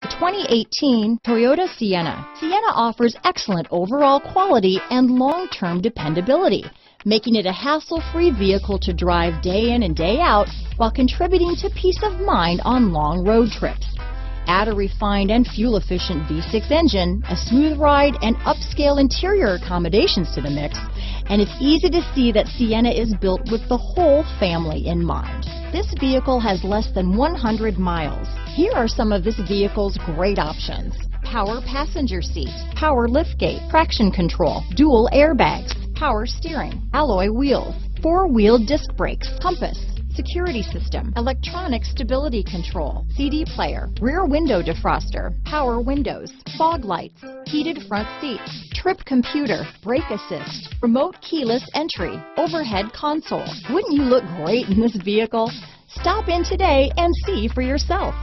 The 2018 Toyota Sienna. Sienna offers excellent overall quality and long-term dependability, making it a hassle-free vehicle to drive day in and day out while contributing to peace of mind on long road trips. Add a refined and fuel-efficient V6 engine, a smooth ride, and upscale interior accommodations to the mix, and it's easy to see that Sienna is built with the whole family in mind. This vehicle has less than 100 miles. Here are some of this vehicle's great options: power passenger seat, power liftgate, traction control, dual airbags, power steering, alloy wheels, four-wheel disc brakes, compass, security system, electronic stability control, CD player, rear window defroster, power windows, fog lights, heated front seats, trip computer, brake assist, remote keyless entry, overhead console. Wouldn't you look great in this vehicle? Stop in today and see for yourself.